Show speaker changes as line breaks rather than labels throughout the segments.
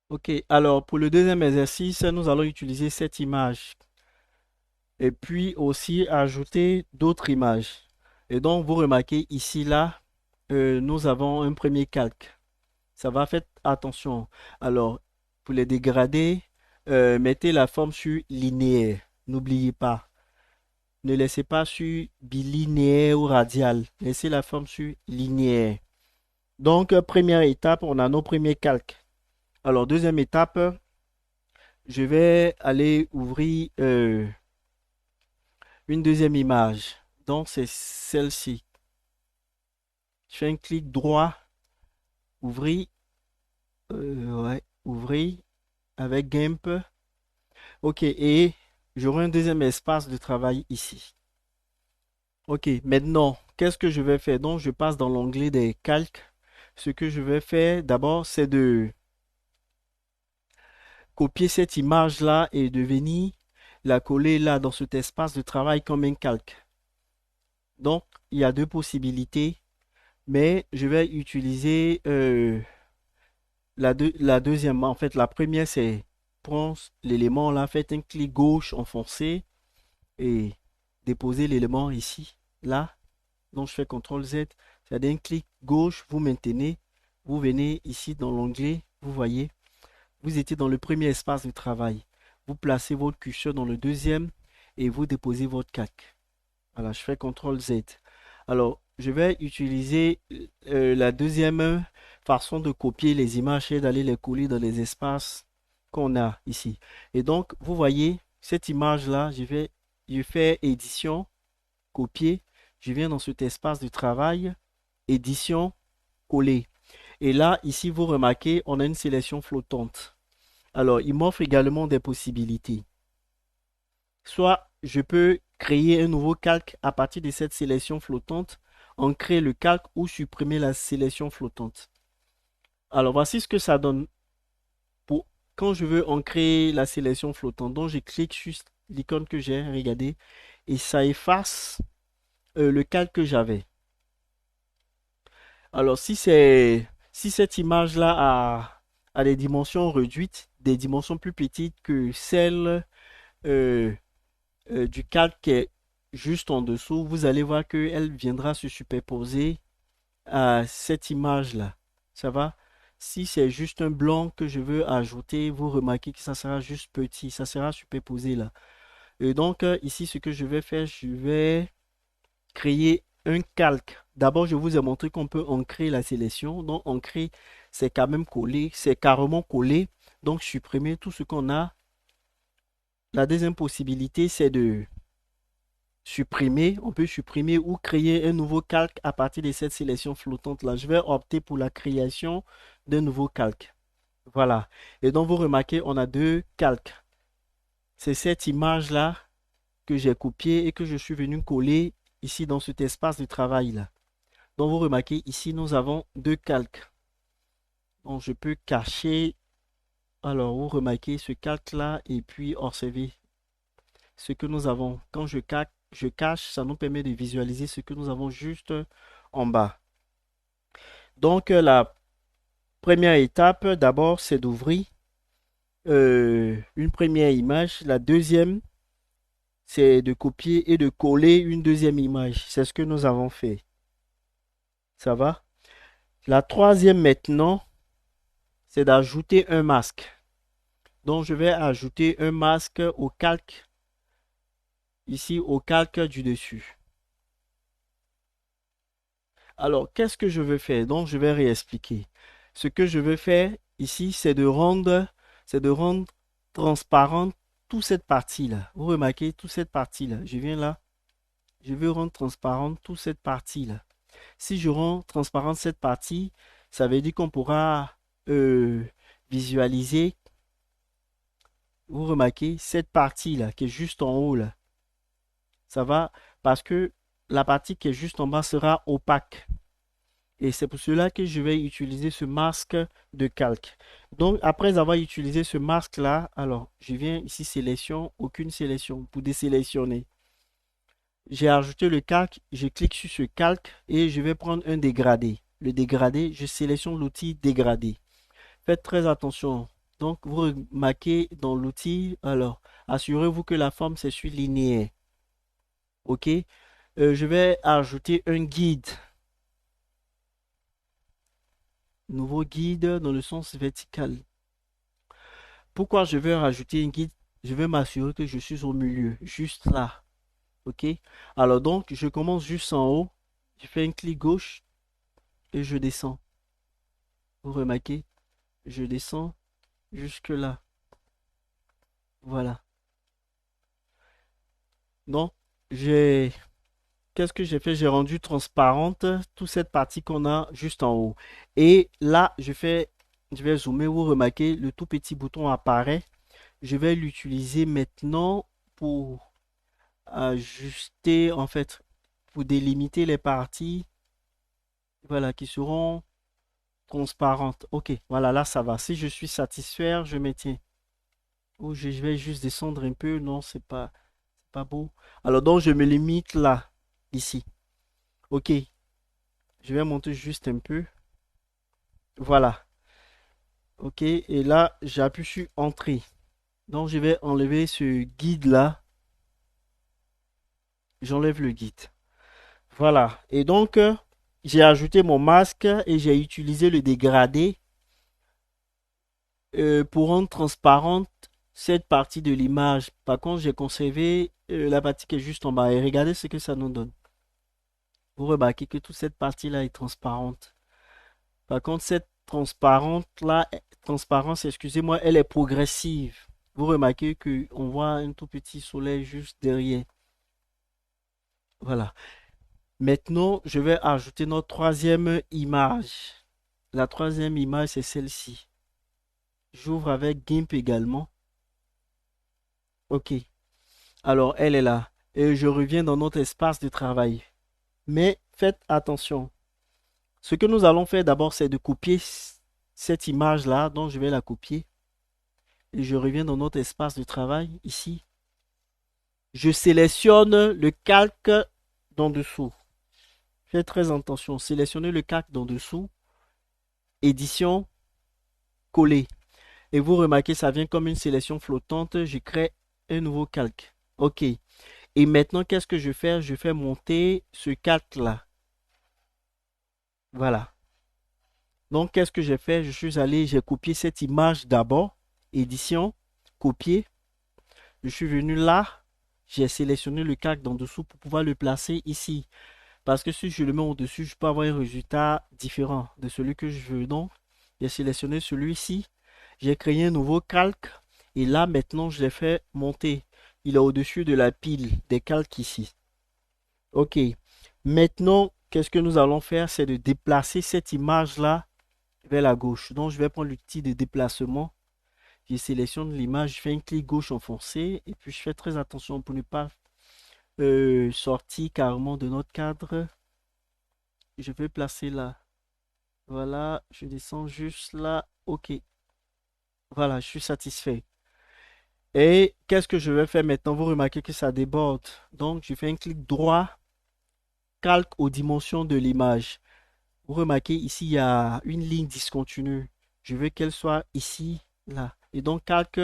Ok, alors pour le deuxième exercice, nous allons utiliser cette image et puis aussi ajouter d'autres images. Et donc, vous remarquez ici, là, nous avons un premier calque. Ça va, faites attention. Alors, pour les dégradés, mettez la forme sur linéaire. N'oubliez pas. Ne laissez pas sur bilinéaire ou radial. Laissez la forme sur linéaire. Donc, première étape, on a nos premiers calques. Alors, deuxième étape, je vais aller ouvrir une deuxième image. Donc, c'est celle-ci. Je fais un clic droit, ouvrir, ouais, ouvrir avec GIMP. Ok, et j'aurai un deuxième espace de travail ici. Ok, maintenant, qu'est-ce que je vais faire? Donc, je passe dans l'onglet des calques. Ce que je vais faire d'abord, c'est de copier cette image-là et de venir la coller là dans cet espace de travail comme un calque. Donc, il y a deux possibilités, mais je vais utiliser la deuxième. En fait, la première, c'est prendre l'élément là, faites un clic gauche enfoncé et déposer l'élément ici, là. Donc, je fais CTRL Z. C'est-à-dire un clic gauche, vous maintenez, vous venez ici dans l'onglet, vous voyez, vous étiez dans le premier espace de travail. Vous placez votre curseur dans le deuxième et vous déposez votre calque. Voilà, je fais CTRL Z. Alors, je vais utiliser la deuxième façon de copier les images et d'aller les coller dans les espaces qu'on a ici. Et donc, vous voyez, cette image-là, je fais édition, copier. Je viens dans cet espace de travail, édition, coller. Et là, ici, vous remarquez, on a une sélection flottante. Alors, il m'offre également des possibilités. Soit je peux créer un nouveau calque à partir de cette sélection flottante, ancrer le calque ou supprimer la sélection flottante. Alors, voici ce que ça donne pour quand je veux ancrer la sélection flottante. Donc, je clique sur l'icône que j'ai, regardez, et ça efface le calque que j'avais. Alors, si cette image-là a des dimensions réduites, des dimensions plus petites que celles euh, du calque qui est juste en dessous, vous allez voir qu'elle viendra se superposer à cette image-là. Ça va? Si c'est juste un blanc que je veux ajouter, vous remarquez que ça sera juste petit, ça sera superposé là. Et donc, ici, ce que je vais faire, je vais créer un calque. D'abord, je vous ai montré qu'on peut ancrer la sélection. Donc, ancrer, c'est quand même collé, c'est carrément collé. Donc, supprimer tout ce qu'on a. La deuxième possibilité, c'est de supprimer. On peut supprimer ou créer un nouveau calque à partir de cette sélection flottante-là. Je vais opter pour la création d'un nouveau calque. Voilà. Et donc, vous remarquez, on a deux calques. C'est cette image-là que j'ai copiée et que je suis venu coller ici dans cet espace de travail-là. Donc, vous remarquez, ici, nous avons deux calques. Donc, je peux cacher. Alors, vous remarquez ce calque-là et puis observez ce que nous avons. Quand je cache, ça nous permet de visualiser ce que nous avons juste en bas. Donc, la première étape, d'abord, c'est d'ouvrir une première image. La deuxième, c'est de copier et de coller une deuxième image. C'est ce que nous avons fait. Ça va? La troisième maintenant, c'est d'ajouter un masque. Donc, je vais ajouter un masque au calque, ici au calque du dessus. Alors, qu'est-ce que je veux faire? Donc, je vais réexpliquer. Ce que je veux faire ici, c'est de rendre transparente toute cette partie-là. Vous remarquez toute cette partie-là. Je viens là, je veux rendre transparente toute cette partie-là. Si je rends transparente cette partie, ça veut dire qu'on pourra euh, visualiser. Vous remarquez cette partie-là qui est juste en haut là. Ça va parce que la partie qui est juste en bas sera opaque. Et c'est pour cela que je vais utiliser ce masque de calque. Donc, après avoir utilisé ce masque-là, alors, je viens ici, sélection, aucune sélection, pour désélectionner. J'ai ajouté le calque, je clique sur ce calque et je vais prendre un dégradé. Le dégradé, je sélectionne l'outil dégradé. Faites très attention. Donc, vous remarquez dans l'outil, alors, assurez-vous que la forme c'est sur linéaire. OK? Je vais ajouter un guide. Nouveau guide dans le sens vertical. Pourquoi je vais rajouter un guide? Je vais m'assurer que je suis au milieu, juste là. OK? Alors donc, je commence juste en haut. Je fais un clic gauche et je descends. Vous remarquez? Je descends jusque là. Voilà. Donc, j'ai... Qu'est-ce que j'ai fait? J'ai rendu transparente toute cette partie qu'on a juste en haut. Et là, je vais zoomer. Vous remarquez, le tout petit bouton apparaît. Je vais l'utiliser maintenant pour ajuster, en fait, pour délimiter les parties, voilà, qui seront transparentes. Ok, voilà, là, ça va. Si je suis satisfait, je maintiens. Ou je vais juste descendre un peu. Non, c'est pas beau. Alors, donc, je me limite là, ici. Ok, je vais monter juste un peu. Voilà. Ok, et là, j'appuie sur Entrée. Donc, je vais enlever ce guide-là. J'enlève le guide. Voilà. Et donc, j'ai ajouté mon masque et j'ai utilisé le dégradé pour rendre transparente cette partie de l'image. Par contre, j'ai conservé la partie qui est juste en bas. Et regardez ce que ça nous donne. Vous remarquez que toute cette partie-là est transparente. Par contre, cette transparence, excusez-moi, elle est progressive. Vous remarquez que on voit un tout petit soleil juste derrière. Voilà. Maintenant, je vais ajouter notre troisième image. La troisième image, c'est celle-ci. J'ouvre avec GIMP également. OK. Alors, elle est là. Et je reviens dans notre espace de travail. Mais faites attention. Ce que nous allons faire d'abord, c'est de copier cette image-là. Donc, je vais la copier. Et je reviens dans notre espace de travail, ici. Je sélectionne le calque d'en dessous. Faites très attention. Sélectionnez le calque d'en dessous. Édition, coller. Et vous remarquez, ça vient comme une sélection flottante. Je crée un nouveau calque. OK. Et maintenant, qu'est-ce que je fais? Je fais monter ce calque-là. Voilà. Donc, qu'est-ce que j'ai fait? Je suis allé, j'ai copié cette image d'abord. Édition, copier. Je suis venu là. J'ai sélectionné le calque d'en dessous pour pouvoir le placer ici. Parce que si je le mets au-dessus, je peux avoir un résultat différent de celui que je veux. Donc, j'ai sélectionné celui-ci. J'ai créé un nouveau calque. Et là, maintenant, je l'ai fait monter. Il est au-dessus de la pile des calques ici. OK. Maintenant, qu'est-ce que nous allons faire? C'est de déplacer cette image-là vers la gauche. Donc, je vais prendre l'outil de déplacement. Je sélectionne l'image, je fais un clic gauche enfoncé. Et puis, je fais très attention pour ne pas sortir carrément de notre cadre. Je vais placer là. Voilà, je descends juste là. OK. Voilà, je suis satisfait. Et qu'est-ce que je vais faire maintenant? Vous remarquez que ça déborde. Donc, je fais un clic droit, calque aux dimensions de l'image. Vous remarquez ici, il y a une ligne discontinue. Je veux qu'elle soit ici, là. Et donc, calque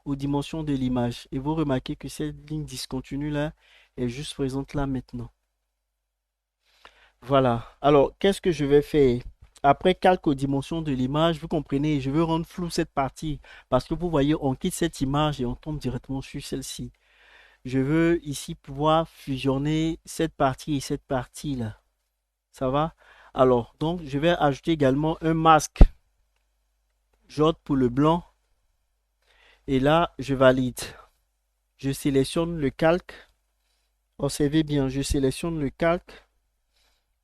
aux dimensions de l'image. Et vous remarquez que cette ligne discontinue là est juste présente là maintenant. Voilà. Alors, qu'est-ce que je vais faire? Après calque aux dimensions de l'image, vous comprenez, je veux rendre flou cette partie. Parce que vous voyez, on quitte cette image et on tombe directement sur celle-ci. Je veux ici pouvoir fusionner cette partie et cette partie-là. Ça va? Alors, donc, je vais ajouter également un masque. J'opte pour le blanc. Et là, je valide. Je sélectionne le calque. Observez bien, je sélectionne le calque.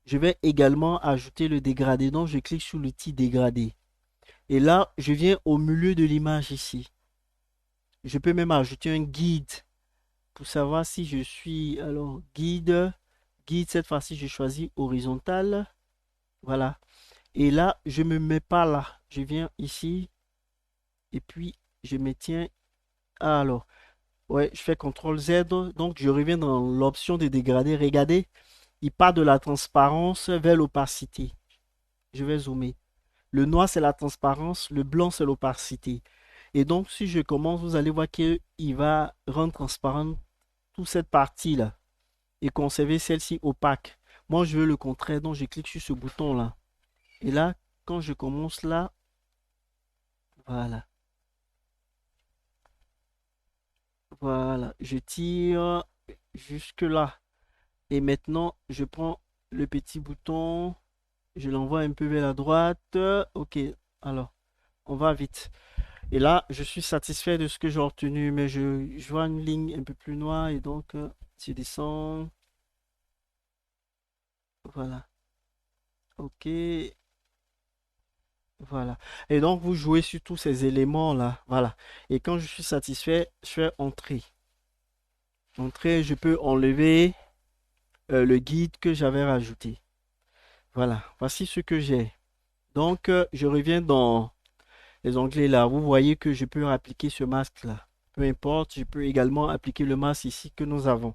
Je vais également ajouter le dégradé. Donc, je clique sur l'outil dégradé. Et là, je viens au milieu de l'image ici. Je peux même ajouter un guide pour savoir si je suis... Alors, guide. Guide, cette fois-ci, je choisis horizontal. Voilà. Et là, je ne me mets pas là. Je viens ici. Et puis, je me tiens. Ah, alors, ouais, je fais CTRL Z. Donc, je reviens dans l'option de dégradé. Regardez, il part de la transparence vers l'opacité. Je vais zoomer. Le noir, c'est la transparence. Le blanc, c'est l'opacité. Et donc, si je commence, vous allez voir qu'il va rendre transparente toute cette partie-là et conserver celle-ci opaque. Moi, je veux le contraire, donc je clique sur ce bouton-là. Et là, quand je commence là, voilà, voilà, je tire jusque là. Et maintenant, je prends le petit bouton, je l'envoie un peu vers la droite. Ok, alors, on va vite. Et là, je suis satisfait de ce que j'ai obtenu, mais je vois une ligne un peu plus noire et donc, je descends. Voilà, ok, voilà. Et donc, vous jouez sur tous ces éléments-là. Voilà. Et quand je suis satisfait, je fais entrer. Entrer, je peux enlever le guide que j'avais rajouté. Voilà. Voici ce que j'ai. Donc, je reviens dans les onglets là. Vous voyez que je peux appliquer ce masque-là. Peu importe, je peux également appliquer le masque ici que nous avons.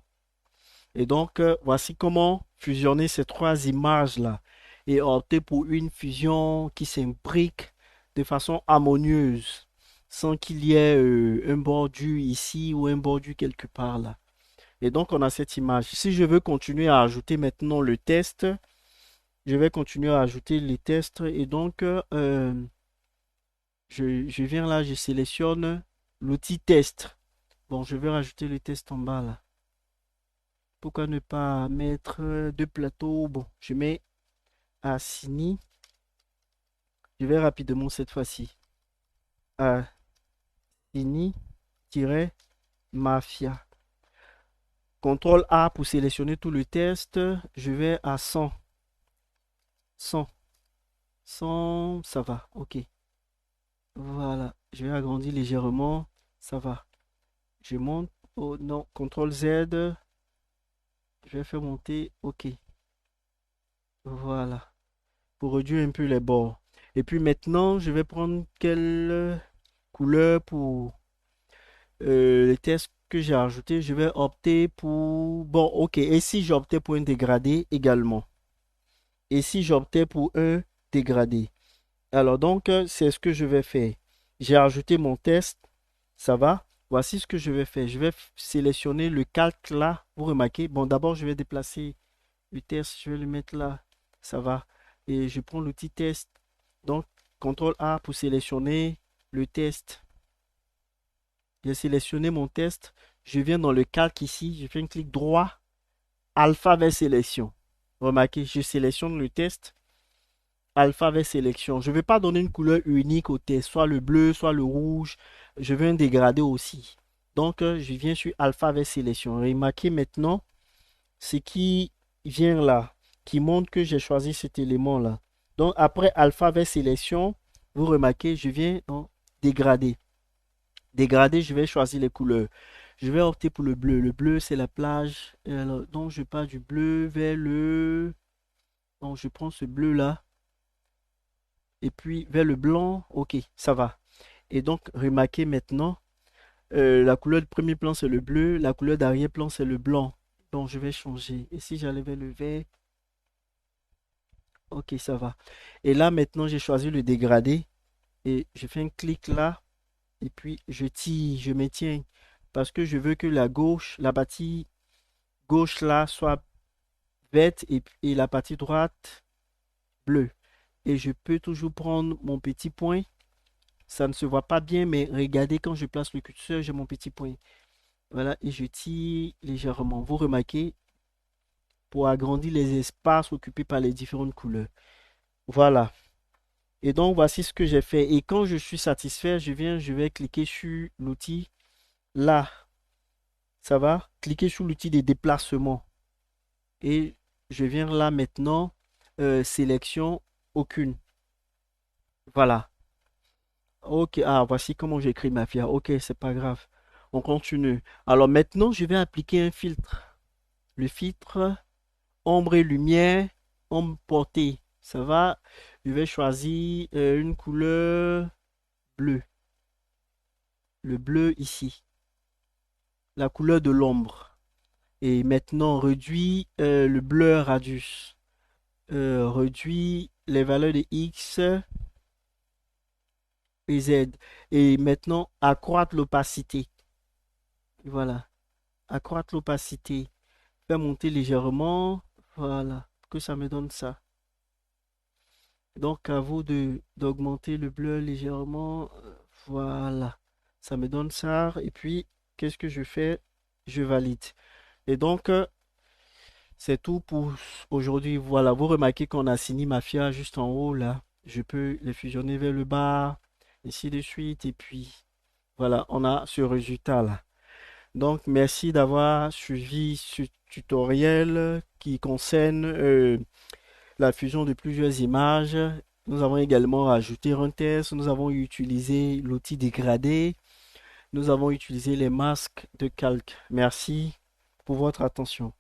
Et donc, voici comment fusionner ces trois images-là et opter pour une fusion qui s'imbrique de façon harmonieuse, sans qu'il y ait un bordu ici ou un bordu quelque part là. Et donc, on a cette image. Si je veux continuer à ajouter maintenant le test, je vais continuer à ajouter les tests. Et donc, je viens là, je sélectionne l'outil test. Bon, je vais rajouter le test en bas là. Pourquoi ne pas mettre deux plateaux? Bon, je mets Assini. Je vais rapidement cette fois-ci. Assini-Mafia. CTRL A pour sélectionner tout le test. Je vais à 100. 100. 100, ça va. OK. Voilà. Je vais agrandir légèrement. Ça va. Je monte. Oh non. CTRL Z. Je vais faire monter. OK. Voilà. Pour réduire un peu les bords. Et puis maintenant, je vais prendre quelle couleur pour les tests que j'ai ajoutés. Je vais opter pour... Bon, ok. Et si j'optais pour un dégradé également? Et si j'optais pour un dégradé? Alors donc, c'est ce que je vais faire. J'ai ajouté mon test. Ça va? Voici ce que je vais faire. Je vais sélectionner le calque là. Vous remarquez? Bon, d'abord, je vais déplacer le test. Je vais le mettre là. Ça va. Et je prends l'outil test. Donc, CTRL A pour sélectionner le test. J'ai sélectionné mon test. Je viens dans le calque ici. Je fais un clic droit. Alphabet sélection. Remarquez, je sélectionne le test. Alphabet sélection. Je ne vais pas donner une couleur unique au test. Soit le bleu, soit le rouge. Je veux un dégradé aussi. Donc, je viens sur alphabet sélection. Remarquez maintenant ce qui vient là. Qui montre que j'ai choisi cet élément-là. Donc, après alphabet sélection, vous remarquez, je viens dans dégradé. Dégradé, je vais choisir les couleurs. Je vais opter pour le bleu. Le bleu, c'est la plage. Alors, donc, je pars du bleu vers le... Donc, je prends ce bleu-là. Et puis, vers le blanc. OK, ça va. Et donc, remarquez maintenant, la couleur de premier plan, c'est le bleu. La couleur d'arrière-plan, c'est le blanc. Donc, je vais changer. Et si j'allais vers le vert, OK, ça va. Et là, maintenant, j'ai choisi le dégradé. Et je fais un clic là. Et puis, je tire, je maintiens. Parce que je veux que la gauche, la partie gauche là soit verte et la partie droite bleue. Et je peux toujours prendre mon petit point. Ça ne se voit pas bien, mais regardez quand je place le curseur, j'ai mon petit point. Voilà, et je tire légèrement. Vous remarquez, pour agrandir les espaces occupés par les différentes couleurs. Voilà. Et donc, voici ce que j'ai fait. Et quand je suis satisfait, je vais cliquer sur l'outil là. Ça va? Cliquez sur l'outil de déplacement. Et je viens là maintenant, sélection aucune. Voilà. Ok, ah, voici comment j'écris Mafia. Ok, c'est pas grave. On continue. Alors maintenant, je vais appliquer un filtre. Le filtre ombre et lumière, ombre portée. Ça va? Je vais choisir une couleur bleue. Le bleu ici. La couleur de l'ombre. Et maintenant, réduit le blur radius. Réduit les valeurs de X et Z. Et maintenant, accroître l'opacité. Voilà, accroître l'opacité. Faire monter légèrement. Voilà, que ça me donne ça. Donc, à vous de d'augmenter le bleu légèrement. Voilà, ça me donne ça. Et puis, qu'est-ce que je fais? Je valide. Et donc, c'est tout pour aujourd'hui. Voilà, vous remarquez qu'on a Cine Mafia juste en haut là. Je peux les fusionner vers le bas, ainsi de suite. Et puis, voilà, on a ce résultat là. Donc, merci d'avoir suivi ce tutoriel qui concerne la fusion de plusieurs images. Nous avons également rajouté un test. Nous avons utilisé l'outil dégradé. Nous avons utilisé les masques de calque. Merci pour votre attention.